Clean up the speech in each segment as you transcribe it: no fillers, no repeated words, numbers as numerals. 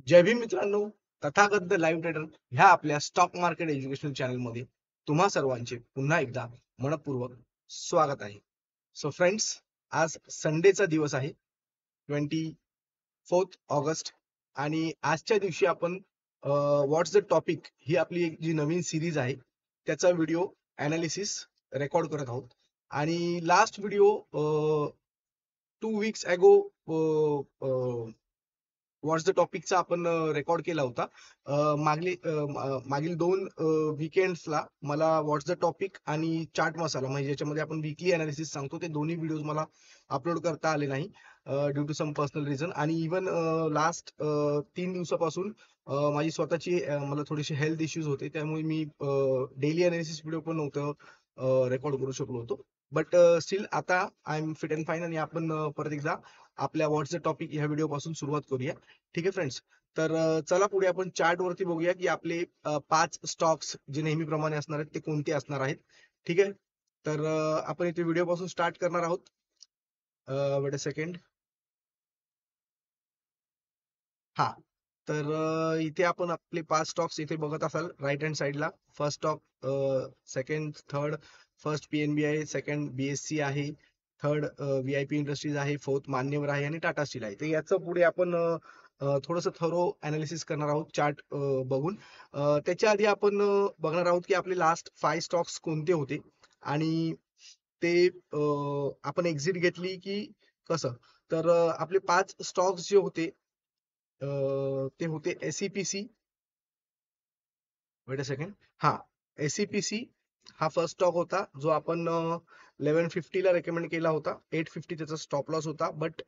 जय भीम मित्रांनो. Tathagata the live trader ह्या आपल्या स्टॉक मार्केट एज्युकेशन चॅनल मध्ये तुम्हा सर्वांचे पुन्हा एकदा मनपूर्वक स्वागत आहे. सो फ्रेंड्स, आज संडेचा दिवस आहे, 24 ऑगस्ट, आणि आजच्या दिवशी आपण व्हॉट्स द टॉपिक ही आपली एक जी नवीन सिरीज आहे त्याचा व्हिडिओ अनालिसिस रेकॉर्ड करत आहोत. आणि last video 2 weeks ago what's the टॉपिकचा आपण रेकॉर्ड केला होता. मागील 2 वीकेंड्सला मला व्हॉट्स द टॉपिक आणि चार्ट मसाला, म्हणजे ज्याच्यामध्ये आपण वीकली अनालिसिस सांगतो, ते दोन्ही व्हिडिओज मला अपलोड करता आले नाही due to some personal reason. आणि इव्हन लास्ट 3 दिवसापासून माझी स्वतःची मला थोडेसे हेल्थ इश्यूज होते, त्यामुळे मी डेली अनालिसिस व्हिडिओ पण नव्हतं रेकॉर्ड करू शकलो होतो. बट स्टील आता I am fit and fine, आणि आपण परत एकदा आपल्या व्हॉट्स द टॉपिक ह्या व्हिडिओ पासून सुरुवात करूया. ठीक आहे फ्रेंड्स, तर चला पुढे आपण चार्ट वरती बघूया की आपले 5 स्टॉक्स जे नेहमीप्रमाणे असणार आहेत ते कोणते असणार आहेत. ठीक आहे, तर आपण इथे व्हिडिओ पासून स्टार्ट करणार आहोत. Weight a second. हा, तर इथे आपण आपले 5 स्टॉक्स इथे बघत असाल राईट हँड साईडला. First stock, second, third. First PNB आहे, सेकंड बीएससी आहे, थर्ड व्हीआयपी इंडस्ट्रीज आहे, फोर्थ मान्यवर आहे, आणि टाटा स्टील आहे. तर याचं पुढे आपण थोडंसं थरो अनालिसिस करणार आहोत चार्ट बघून. त्याच्या आधी आपण बघणार आहोत की आपले लास्ट 5 स्टॉक्स कोणते होते, आणि ते आपण एक्झिट घेतली की कसं. तर आपले 5 स्टॉक्स जे होते ते होते एसईपीसी. Weight a second. हा, एसईपीसी हा फर्स्ट स्टॉक होता जो आपण 1150 ला रेकमेंड केला होता. 850 त्याचा स्टॉप लॉस होता, बट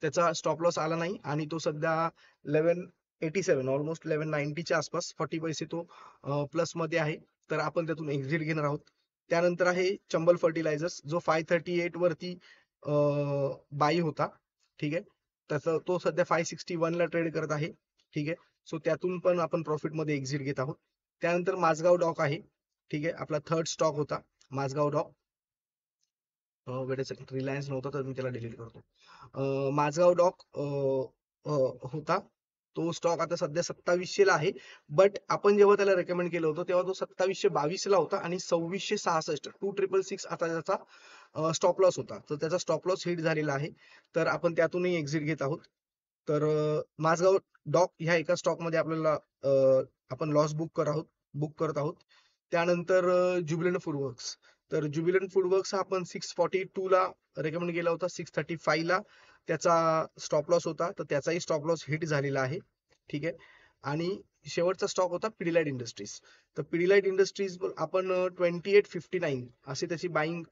त्याचा स्टॉप लॉस आला नाही, आणि तो सध्या 1187, ऑलमोस्ट 1190च्या आसपास 40 पैसे तो प्लस मध्ये आहे. तर आपण त्यातून एक्झिट घेणार आहोत. त्यानंतर आहे चंबल फर्टिलायझर्स, जो 538 वरती बाई होता. ठीक आहे, त्याचा तो सध्या 561 ला ट्रेड करत आहे. ठीक आहे, सो त्यातून पण आपण प्रॉफिट मध्ये एक्झिट घेत आहोत. त्यानंतर माझगाव डॉक आहे. ठीक आहे, आपला थर्ड स्टॉक होता Mazagon dock. Wait a second, Reliance नव्हता तर मी त्याला डिलीट करतो. माझगाव डॉक होता. तो स्टॉक आता सध्या 2700 ला आहे, बट आपण जेव्हा त्याला रेकमेंड केलं होतं तेव्हा तो 2722 ला होता, आणि 2666, 2666 आता त्याचा स्टॉप लॉस होता. तर त्याचा स्टॉप लॉस हिट झालेला आहे, तर आपण त्यातूनही एक्झिट घेत आहोत. तर माझगाव डॉक ह्या एका स्टॉक मध्ये आपल्याला आपण लॉस बुक करत आहोत. त्यानंतर ज्युबिलंट फूडवर्क्स. तर ज्युबिलंट फूडवर्क्स हा आपण 642 ला रेकमेंड केला होता, 635 ला त्याचा स्टॉप लॉस होता, तर त्याचाही स्टॉप लॉस हिट झालेला आहे. ठीक आहे, आणि शेवटचा स्टॉक होता पिडिलाइट इंडस्ट्रीज. तर पिडिलाइट इंडस्ट्रीज आपण 2859 अशी त्याची बाईंग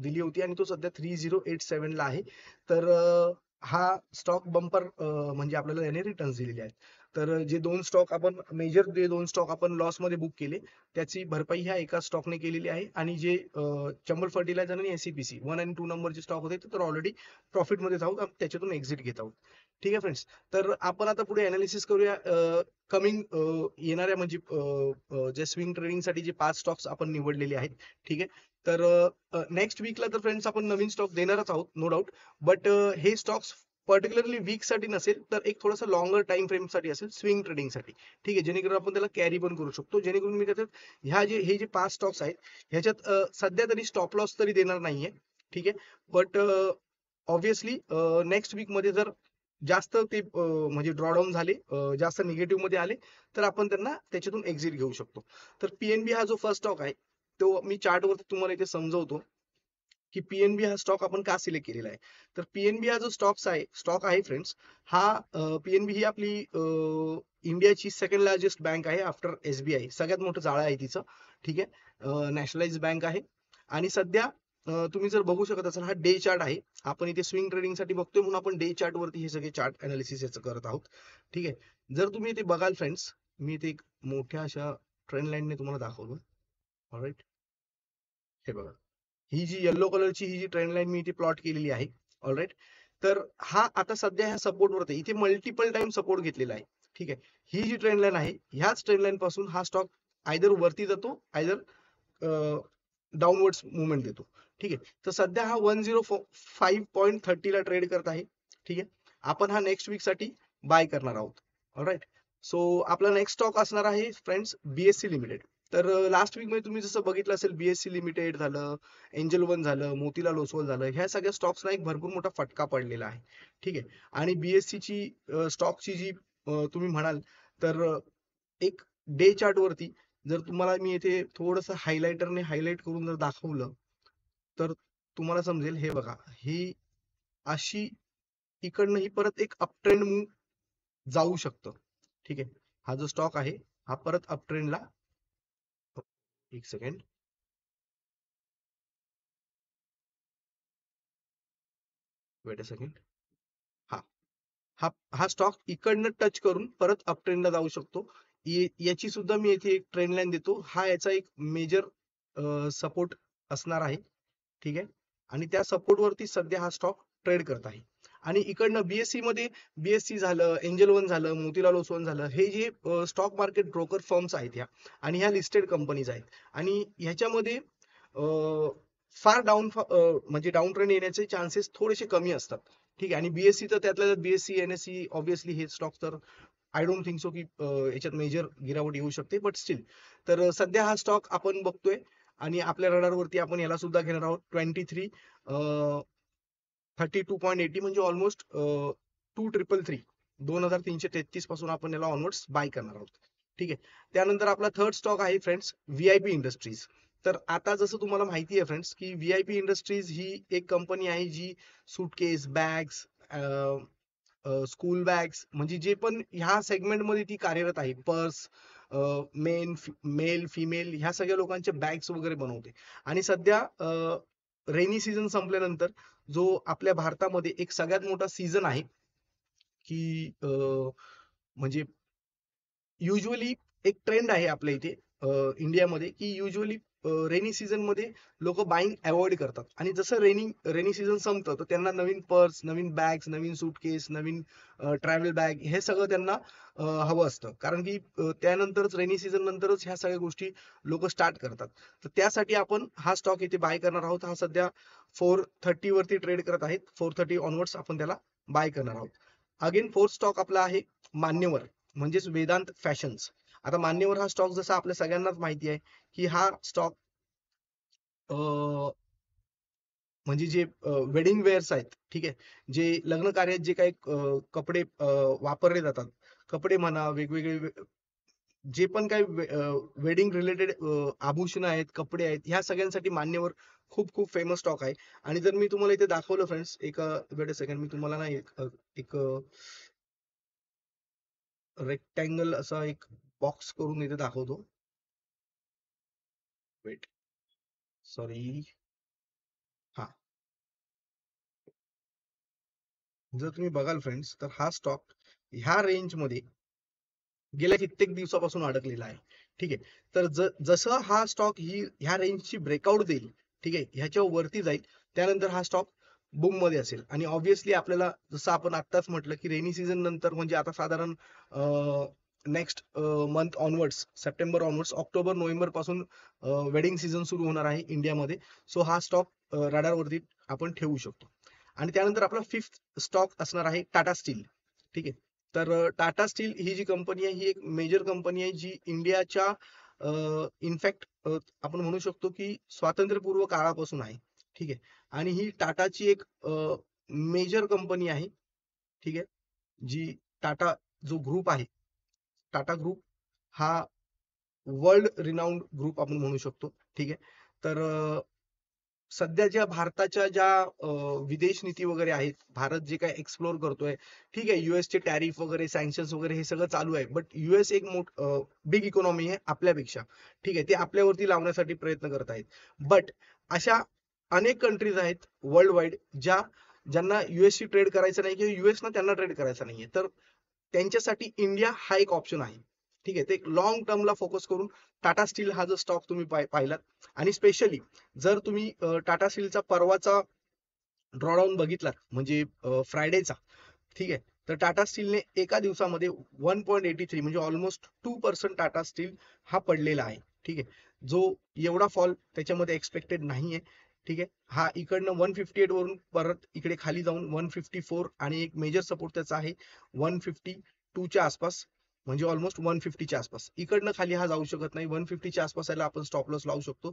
दिली होती, आणि तो सध्या 3087 ला आहे. तर हा स्टॉक बंपर म्हणजे आपल्याला याने रिटर्न्स दिलेले आहेत. तर जे 2 स्टॉक आपण मेजर, जे 2 स्टॉक आपण लॉस मध्ये बुक केले, त्याची भरपाई ह्या एका स्टॉकने केलेली आहे. आणि जे चंबल फर्टिलायझर आणि एससीपीसी 1 आणि 2 नंबरचे स्टॉक होते ते तर ऑलरेडी प्रॉफिट मध्ये आहोत, त्याच्यातून एक्झिट घेत आहोत. ठीक आहे फ्रेंड्स, तर आपण आता पुढे अनालिसिस करूया कमिंग येणाऱ्या, म्हणजे जे स्विंग ट्रेडिंग साठी जे 5 स्टॉक्स आपण निवडलेले आहेत. ठीक आहे, तर नेक्स्ट वीकला तर फ्रेंड्स आपण नवीन स्टॉक देणारच आहोत, नो डाऊट. बट हे स्टॉक्स पर्टिक्युलरली वीक साठी नसेल, तर एक थोडासा लॉंगर टाइम फ्रेम साठी असेल, स्विंग ट्रेडिंग साठी. ठीक आहे, जेणेकरून आपण त्याला कॅरी पण करू शकतो. जेणेकरून मी त्याच्यात हे जे 5 स्टॉक्स आहेत ह्याच्यात सध्या तरी स्टॉप लॉस तरी देणार नाहीये. ठीक आहे, बट ऑब्व्हियसली नेक्स्ट वीक मध्ये जर जास्त ते म्हणजे ड्रॉडाऊन झाले, जास्त निगेटिव्ह मध्ये आले, तर आपण त्यांना त्याच्यातून एक्झिट घेऊ शकतो. तर पीएनबी हा जो फर्स्ट स्टॉक आहे तो मी चार्ट वरती तुम्हाला इथे समजवतो की पीएनबी हा स्टॉक आपण का सिलेक्ट केलेला आहे. तर पीएनबी हा जो स्टॉक आहे फ्रेंड्स, हा पीएनबी ही आपली इंडियाची सेकंड लार्जेस्ट बँक आहे आफ्टर एसबीआय. सगळ्यात मोठं जाळं आहे तिचं. ठीक आहे, नॅशनलाइज बँक आहे. आणि सध्या तुम्ही जर बघू शकत असाल, हा डे चार्ट आहे. आपण इथे स्विंग ट्रेडिंग साठी बघतोय म्हणून आपण डे चार्ट वरती हे सगळे चार्ट अनालिसिस याचं करत आहोत. ठीक आहे, जर तुम्ही इथे बघाल फ्रेंड्स, मी इथे एक मोठ्या अशा ट्रेंड लाईनने तुम्हाला दाखवलं. ऑलराईट, हे बघा, ही जी येलो कलरची ही जी ट्रेंड लाईन मी इथे प्लॉट केलेली आहे. ऑलराईट, तर हा आता सध्या ह्या सपोर्ट वरती इथे मल्टिपल टाइम सपोर्ट घेतलेला आहे. ठीक आहे, ही जी ट्रेंड लाईन आहे ह्याच ट्रेंड लाईन पासून हा स्टॉक आयदर वरती जातो, आयदर डाऊनवर्ड्स मुवमेंट देतो. ठीक आहे, तर सध्या हा 105.30 ला ट्रेड करत आहे. ठीक आहे, आपण हा नेक्स्ट वीक साठी बाय करणार आहोत. ऑलराईट. सो आपला नेक्स्ट स्टॉक असणार आहे फ्रेंड्स बीएससी लिमिटेड. तर लास्ट वीक मध्ये तुम्ही जसं बघितलं असेल, बीएससी लिमिटेड झालं, एंजल वन झालं, मोतीलाल ओसवाल झालं, ह्या सगळ्या स्टॉक्सना एक भरपूर मोठा फटका पडलेला आहे. ठीक आहे. आणि बीएससी ची स्टॉकची जी तुम्ही म्हणाल तर एक डे चार्ट वरती जर तुम्हाला मी येथे थोडस हायलाइटरने हायलाइट करून जर दाखवलं तर तुम्हाला समजेल. हे बघा, ही अशी इकडनं ही परत एक अप ट्रेंड मूव जाऊ शकतं. ठीक आहे. हा जो स्टॉक आहे हा परत अप ट्रेंडला, एक सेकंड, वेट अ सेकंड. हा हा हा स्टॉक इकडनं टच करून परत अप ट्रेंडला जाऊ शकतो. याची सुद्धा मी येथे एक ट्रेंड लाईन देतो. हा याचा एक मेजर सपोर्ट असणार आहे. ठीक आहे. आणि त्या सपोर्ट वरती सध्या हा स्टॉक ट्रेड करत आहे. आणि इकडनं बीएससी मध्ये बीएससी झालं, एंजल वन झालं, मोतीलाल ओसवाल झालं, हे जे स्टॉक मार्केट ब्रोकर फर्म्स आहेत ह्या, आणि ह्या लिस्टेड कंपनीज आहेत. आणि ह्याच्यामध्ये फार म्हणजे डाऊन ट्रेंड येण्याचे चान्सेस थोडेसे कमी असतात. ठीक आहे. आणि बीएससी तर त्यातल्या बीएससी एनएससी ऑब्व्हियसली हे स्टॉक तर आय डोंट थिंक सो की याच्यात मेजर गिरावट येऊ शकते, बट स्टील. तर सध्या हा स्टॉक आपण बघतोय आणि आपल्या रडारवरती आपण याला सुद्धा घेणार आहोत. 32.80 म्हणजे ऑलमोस्ट 2333 पासून आपण याला ऑनवर्ड्स बाय करणार आहोत. ठीक आहे. त्यानंतर आपला थर्ड स्टॉक आहे फ्रेंड्स व्हीआयपी इंडस्ट्रीज. तर आता जसं तुम्हाला माहिती आहे फ्रेंड्स की व्हीआयपी इंडस्ट्रीज ही एक कंपनी आहे जी सूटकेस, बॅग्स, स्कूल बॅग्स, म्हणजे जे पण ह्या सेगमेंटमध्ये ती कार्यरत आहे, पर्स, मेल फिमेल ह्या सगळ्या लोकांचे बॅग्स वगैरे बनवते. आणि सध्या रेनी सीझन संपल्यानंतर जो आपल्या भारतामध्ये एक सगळ्यात मोठा सीझन आहे की म्हणजे युजली एक ट्रेंड आहे आपल्या इथे इंडियामध्ये की युजली रेनी सीझन मध्ये लोक बाईंग अवॉइड करतात. आणि जसं रेनी सीझन संपतं तर त्यांना नवीन पर्स, नवीन बॅग्स, नवीन सूटकेस, नवीन ट्रॅव्हल बॅग हे सगळं त्यांना हवं असतं. कारण की त्यानंतरच रेनी सीझन नंतरच ह्या सगळ्या गोष्टी लोक स्टार्ट करतात. तर त्यासाठी आपण हा स्टॉक इथे बाय करणार आहोत. हा सध्या 430 वरती ट्रेड करत आहेत. 430 ऑनवर्ड्स आपण त्याला बाय करणार आहोत. अगेन फोर्थ स्टॉक आपला आहे मान्यवर, म्हणजेच वेदांत फॅशन्स. आता मान्यवर हा स्टॉक जसा आपल्या सगळ्यांनाच माहिती आहे की हा स्टॉक म्हणजे जे वेडिंग वेअर्स आहेत, ठीक आहे, जे लग्न कार्यात जे काही कपडे वापरले जातात, कपडे म्हणा, वेगवेगळे जे पण काही वेडिंग रिलेटेड आभूषण आहेत, कपडे आहेत, ह्या सगळ्यांसाठी मान्यवर खूप खूप फेमस स्टॉक आहे. आणि जर मी तुम्हाला इथे दाखवलं फ्रेंड्स, एक वेट अ सेकंड, मी तुम्हाला ना एक रेक्टँगल असा एक बॉक्स करून इथे दाखवतो. Wait, sorry. हा, जर तुम्ही बघाल फ्रेंड्स तर हा स्टॉक ह्या रेंज मध्ये गेल्या कित्येक दिवसापासून अडकलेला आहे. ठीक आहे. तर जसं हा स्टॉक ही ह्या रेंजची ब्रेकआउट देईल, ठीक आहे, ह्याच्या वरती जाईल, त्यानंतर हा स्टॉक बूम मध्ये असेल. आणि ऑब्व्हियसली आपल्याला जसं आपण आत्ताच म्हटलं की रेनी सीझन नंतर म्हणजे आता साधारण next month onwards, September onwards, October November पासून वेडिंग सीझन सुरू होणार आहे इंडियामध्ये. सो हा स्टॉक रडारवरती आपण ठेवू शकतो. आणि त्यानंतर आपला फिफ्थ स्टॉक असणार आहे टाटा स्टील. ठीक आहे. तर टाटा स्टील ही जी कंपनी आहे ही एक मेजर कंपनी आहे जी इंडियाच्या इनफॅक्ट आपण म्हणू शकतो की स्वातंत्र्यपूर्व काळापासून आहे. ठीक आहे. आणि ही टाटाची एक मेजर कंपनी आहे. ठीक आहे. जी टाटा जो ग्रुप आहे, टाटा ग्रुप हा वर्ल्ड रिनाऊंड ग्रुप आपण म्हणू शकतो. ठीक आहे. तर सध्याच्या भारताच्या ज्या विदेश नीती वगैरे आहेत, भारत जे काही एक्सप्लोर करतोय, ठीक आहे, युएसचे टॅरिफ वगैरे, सँक्शन्स वगैरे हे सगळं चालू आहे, बट युएस एक बिग इकॉनॉमी आहे आपल्यापेक्षा. ठीक आहे. ते आपल्यावरती लावण्यासाठी प्रयत्न करत आहेत. बट अशा अनेक कंट्रीज आहेत वर्ल्ड वाईड ज्यांना युएसशी ट्रेड करायचं नाही किंवा युएस ना त्यांना ट्रेड करायचं नाहीये. तर त्यांच्यासाठी इंडिया हा एक ऑप्शन आहे. ठीक आहे. ते एक लॉंग टर्मला फोकस करून टाटा स्टील हा जो स्टॉक तुम्ही पाहिलात, आणि स्पेशली जर तुम्ही टाटा स्टीलचा परवाचा ड्रॉडाऊन बघितलात म्हणजे फ्रायडेचा, ठीक आहे, तर टाटा स्टीलने एका दिवसामध्ये 1.83 म्हणजे ऑलमोस्ट 2% टाटा स्टील हा पडलेला आहे. ठीक आहे. जो एवढा फॉल त्याच्यामध्ये एक्सपेक्टेड नाहीये. ठीक आहे. हा इकडनं 158 वरून परत इकडे खाली जाऊन 154, आणि एक मेजर सपोर्ट त्याचा आहे 152 च्या आसपास, म्हणजे ऑलमोस्ट 150च्या आसपास. इकडनं खाली हा जाऊ शकत नाही. 150च्या आसपास याला आपण स्टॉप लॉस लावू शकतो.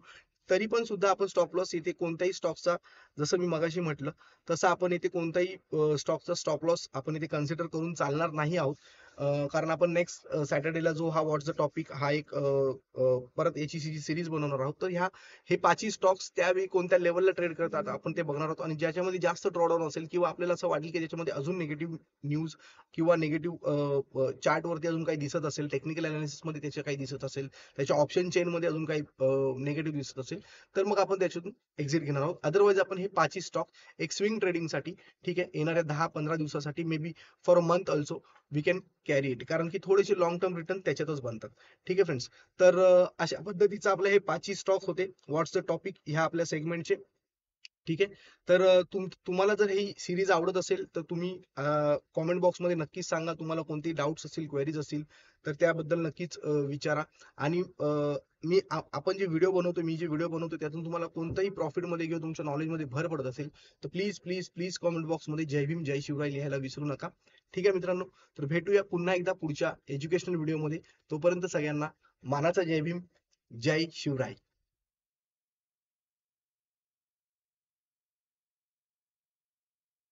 तरी पण सुद्धा आपण स्टॉप लॉस इथे कोणत्याही स्टॉकचा, जसं मी मगाशी म्हटलं तसं, आपण इथे कोणताही स्टॉकचा स्टॉप लॉस आपण इथे कन्सिडर करून चालणार नाही आहोत. कारण आपण नेक्स्ट सॅटर्डेला जो हा व्हॉट्स द टॉपिक हा एक परत याची सिरीज बनवणार आहोत. तर हे पाचही स्टॉक्स त्यावेळी कोणत्या लेवलला ट्रेड करतात आपण ते बघणार आहोत. आणि ज्याच्यामध्ये जास्त ड्रॉडाऊन असेल किंवा आपल्याला असं वाटेल की त्याच्यामध्ये अजून निगेटिव्ह न्यूज किंवा निगेटिव्ह चार्ट वरती अजून काही दिसत असेल, टेक्निकल अनालिसिस मध्ये त्याचे काही दिसत असेल, त्याच्या ऑप्शन चेन मध्ये अजून काही निगेटिव्ह दिसत असेल, तर मग आपण त्याच्यातून एक्झिट घेणार आहोत. अदरवाईज आपण हे पाचही स्टॉक एक स्विंग ट्रेडिंग साठी, ठीक आहे, येणाऱ्या 10-15 दिवसासाठी, may be for a month also we can carry it, कारण की थोडेसे लॉंग टर्म रिटर्न त्याच्यातच बनतात. ठीक आहे फ्रेंड्स. तर अशा पद्धतीचं आपले हे पाचही स्टॉक होते व्हॉट्स द टॉपिक ह्या आपल्या सेगमेंटचे. ठीक आहे. तर तुम्हाला जर ही सिरीज आवडत असेल तर तुम्ही कॉमेंट बॉक्समध्ये नक्कीच सांगा. तुम्हाला कोणतेही डाऊट्स असतील, क्वेरीज असतील तर त्याबद्दल नक्कीच विचारा. आणि आपण जे व्हिडिओ बनवतो, मी जे व्हिडिओ बनवतो त्यातून तुम्हाला कोणताही प्रॉफिटमध्ये किंवा तुमच्या नॉलेजमध्ये भर पडत असेल तर प्लीज प्लीज प्लीज कॉमेंट बॉक्समध्ये जय भीम जय शिवराय लिहायला विसरू नका. ठीक आहे मित्रांनो. तर भेटूया पुन्हा एकदा पुढच्या एज्युकेशनल व्हिडिओमध्ये. तोपर्यंत सगळ्यांना मानाचा जय भीम जय शिवराय.